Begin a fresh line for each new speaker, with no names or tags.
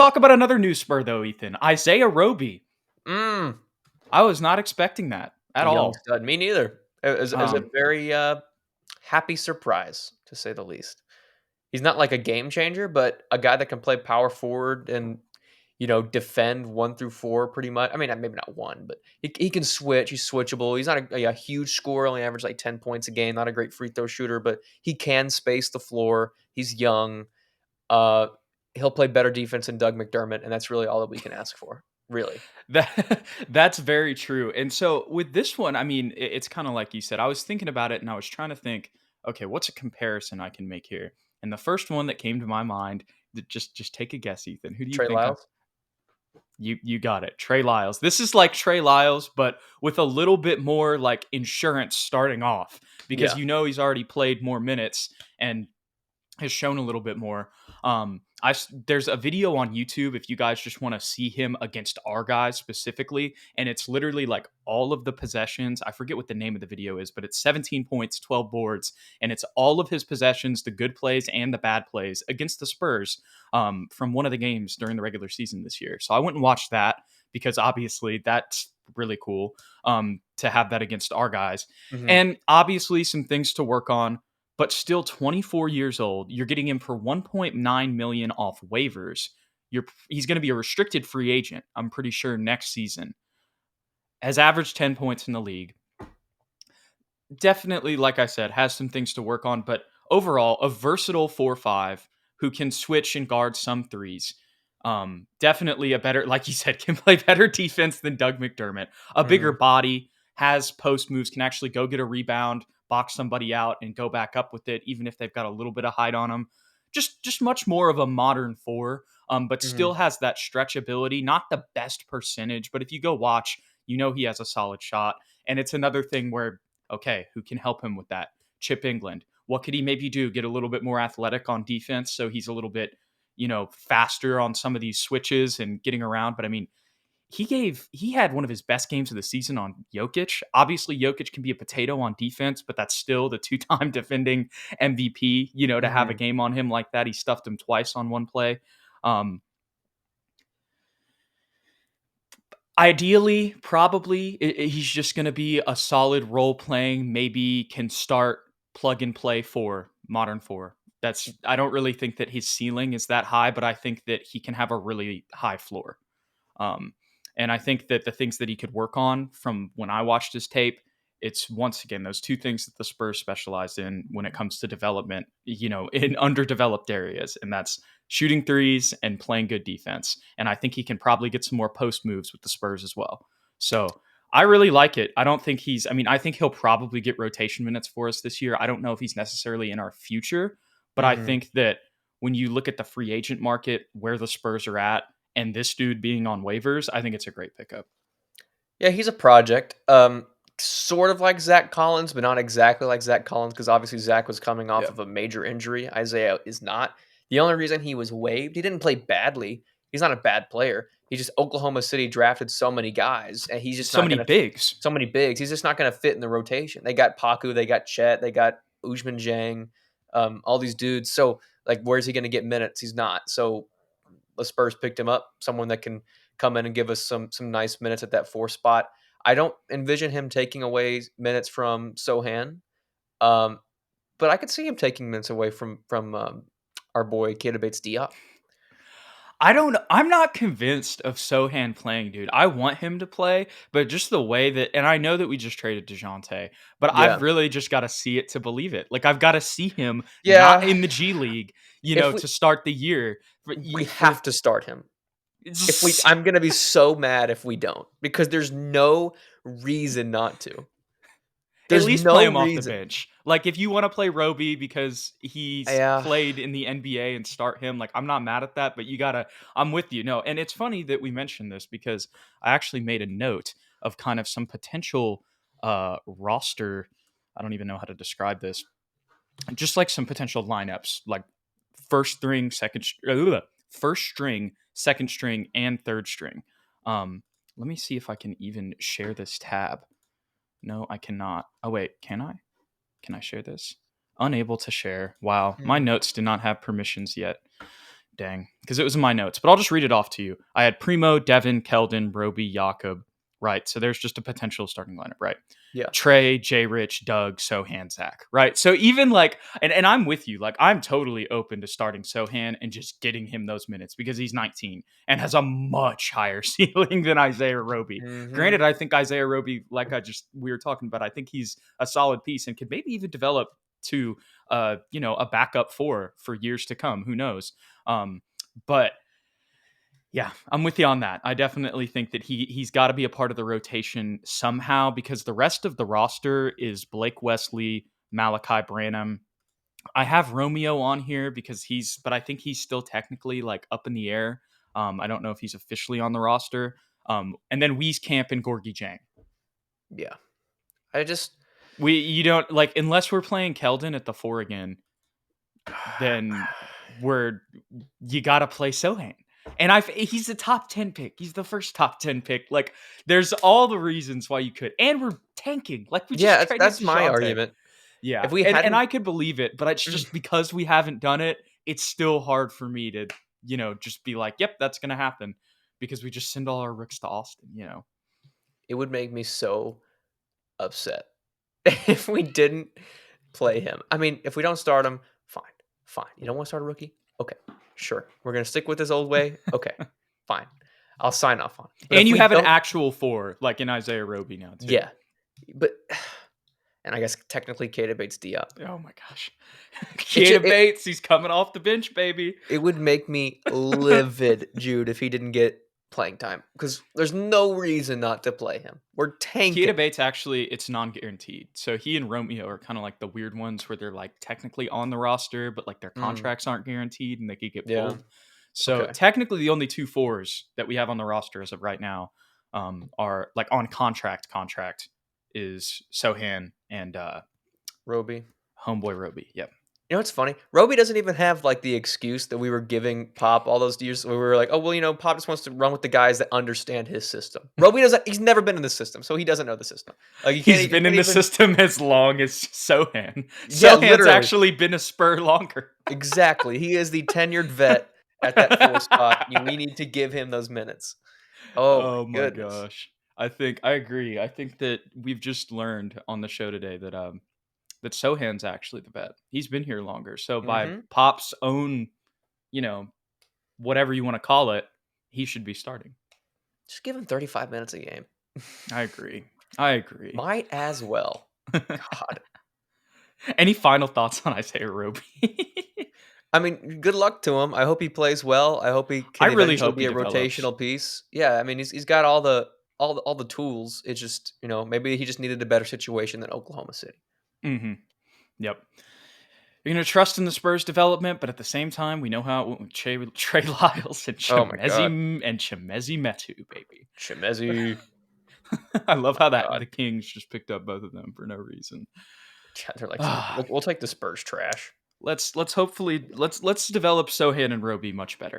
talk about another new Spur, though, Ethan. Isaiah Roby.
Mm,
I was not expecting that at
the young
all.
stud. Me neither. As a
Um,
very happy surprise, to say the least. He's not like a game changer, but a guy that can play power forward and defend 1 through 4 pretty much. I mean, maybe not one, but he can switch. He's switchable. He's not a huge scorer, only average like 10 points a game. Not a great free throw shooter, but he can space the floor. He's young. Uh, he'll play better defense than Doug McDermott, and that's really all that we can ask for. Really.
that's very true. And so with this one, I mean, it's kind of like you said. I was thinking about it, and I was trying to think, okay, what's a comparison I can make here? And the first one that came to my mind, just take a guess, Ethan. Who do you
Trey
think?
Lyles.
You got it, Trey Lyles. This is like Trey Lyles, but with a little bit more like insurance starting off because
Yeah.
he's already played more minutes and has shown a little bit more. There's a video on YouTube if you guys just want to see him against our guys specifically, and it's literally like all of the possessions. I forget what the name of the video is, but it's 17 points, 12 boards, and it's all of his possessions, the good plays and the bad plays against the Spurs from one of the games during the regular season this year. So I went and watched that because obviously that's really cool to have that against our guys,
Hmm.
and obviously some things to work on, but still 24 years old. You're getting him for 1.9 million off waivers. He's going to be a restricted free agent, I'm pretty sure, next season. Has averaged 10 points in the league. Definitely, like I said, has some things to work on, but overall, a versatile 4-5 who can switch and guard some threes. Definitely a better, like you said, can play better defense than Doug McDermott. A bigger
Hmm.
body, has post moves, can actually go get a rebound, box somebody out, and go back up with it, even if they've got a little bit of height on them. Just much more of a modern four, but
Hmm.
still has that stretch ability. Not the best percentage, but if you go watch, he has a solid shot. And it's another thing where, okay, who can help him with that? Chip England. What could he maybe do? Get a little bit more athletic on defense so he's a little bit, faster on some of these switches and getting around. But I mean, he had one of his best games of the season on Jokic. Obviously, Jokic can be a potato on defense, but that's still the two-time defending MVP. To have a
Hmm.
game on him like that, he stuffed him twice on one play. Um, Ideally, probably he's just going to be a solid role playing, maybe can start plug and play for modern four. I don't really think that his ceiling is that high, but I think that he can have a really high floor. Um, and I think that the things that he could work on from when I watched his tape, it's once again those two things that the Spurs specialize in when it comes to development, in underdeveloped areas, and that's shooting threes and playing good defense. And I think he can probably get some more post moves with the Spurs as well. So I really like it. I don't think I think he'll probably get rotation minutes for us this year. I don't know if he's necessarily in our future, but I
Hmm.
think that when you look at the free agent market, where the Spurs are at, and this dude being on waivers, I think it's a great pickup.
Yeah, he's a project. Sort of like Zach Collins, but not exactly like Zach Collins because obviously Zach was coming off
Yeah.
of a major injury. Isaiah is not. The only reason he was waived, he didn't play badly. He's not a bad player. He just Oklahoma City drafted so many guys, and he's just
So
not
many
gonna
bigs.
so many bigs. He's just not gonna fit in the rotation. They got Paku, they got Chet, they got Ujman Jang, all these dudes. So like, where's he gonna get minutes? He's not. So the Spurs picked him up, someone that can come in and give us some nice minutes at that 4 spot. I don't envision him taking away minutes from Sohan, um, but I could see him taking minutes away from our boy Keita Bates Diop.
I'm not convinced of Sohan playing, dude. I want him to play, but just the way that, and I know that we just traded DeJounte, but I've
Yeah,
really just got to see it to believe it. Like, I've got to see him not
yeah.
in the G League,
If we
to start the year. For,
we
for
have to start him. If we, I'm gonna be so mad if we don't because there's no reason not to.
At
There's
least play
no
him off the
reason.
bench. Like, if you want to play Roby because he's
Yeah.
played in the NBA and start him, like, I'm not mad at that, but I'm with you. No, and it's funny that we mentioned this because I actually made a note of kind of some potential roster. I don't even know how to describe this. Just like some potential lineups, like first string, first string, second string, and third string. Um, Let me see if I can even share this tab. No, I cannot. Oh, wait, can I? Can I share this? Unable to share. Wow, my
Hmm.
notes do not have permissions yet. dang, because it was in my notes, but I'll just read it off to you. I had Primo, Devin, Keldon, Roby, Jakob. Right. So there's just a potential starting lineup, right?
Yeah.
Trey, J Rich, Doug, Sohan, Zach. Right. So even like, and I'm with you. Like, I'm totally open to starting Sohan and just getting him those minutes because he's 19 and has a much higher ceiling than Isaiah Roby.
Mhm.
Granted, I think Isaiah Roby, like we were talking about, I think he's a solid piece and could maybe even develop to a backup for years to come. Who knows? But yeah, I'm with you on that. I definitely think that he's got to be a part of the rotation somehow because the rest of the roster is Blake Wesley, Malachi Branham. I have Romeo on here but I think he's still technically like up in the air. I don't know if he's officially on the roster. And then Wieskamp and Gorgie Jang.
Yeah. I just
You don't like unless we're playing Keldon at the 4 again, then you got to play Sohan. And he's the top 10 pick. He's the first top 10 pick. Like, there's all the reasons why you could. And we're tanking. Like, we just
yeah,
traded
that's my
DeJounte.
argument.
Yeah.
If we
And
hadn't
I could believe it, but it's just because we haven't done it, it's still hard for me to, just be like, yep, that's going to happen. Because we just send all our rooks to Austin.
it would make me so upset if we didn't play him. I mean, if we don't start him, fine. Fine. You don't want to start a rookie? Okay. Sure. We're going to stick with this old way. Okay. Fine. I'll sign off on it. But
And
if
you
we
have an
don't
actual 4, like in Isaiah Roby now, too.
yeah. But and I guess technically Kata Bates Diop.
Oh my gosh.
It, ju-
Keita Bates, he's coming off the bench, baby.
it would make me livid, Jude, if he didn't get playing time because there's no reason not to play him. We're
Keita
tanking.
Bates actually, it's non-guaranteed. So he and Romeo are kind of like the weird ones where they're like technically on the roster, but like their
Mm,
contracts aren't guaranteed and they could get
yeah.
pulled. So
Okay.
technically, the only 2 fours that we have on the roster as of right now are like on contract is Sohan and
Roby.
homeboy Roby. Yep.
You know what's funny? Roby doesn't even have like the excuse that we were giving Pop all those years where we were like, oh well, Pop just wants to run with the guys that understand his system. Roby doesn't. He's never been in the system, so he doesn't know the system. Like he can't.
He's
He
been in
can't
the
even.
system as long as Sohan.
Yeah,
Sohan's
literally,
actually been a Spur longer.
exactly. He is the tenured vet at that 4 spot. We need to give him those minutes. Oh my
Oh my
goodness.
gosh. I agree. I think that we've just learned on the show today that Sohan's actually the vet. He's been here longer. So by
Mm-hmm.
Pop's own, you know, whatever you want to call it, he should be starting.
Just give him 35 minutes a game.
I agree. I agree.
Might as well. God.
Any final thoughts on Isaiah Roby?
I mean, good luck to him. I hope he plays well. I hope he
I
can
really
eventually
hope
be
he
a
develops.
rotational piece. Yeah, I mean, he's got all the tools. It's just, maybe he just needed a better situation than Oklahoma City.
Mm-hmm. Yep. You're going to trust in the Spurs development, but at the same time, we know how it went with Trey Lyles and
Oh my god.
Chemezi Metu, baby.
Chimezi.
I love how that
God.
the Kings just picked up both of them for no reason.
Yeah, they're like,
Ah,
we'll take the Spurs trash.
let's hopefully let's develop Sohan and Roby much better.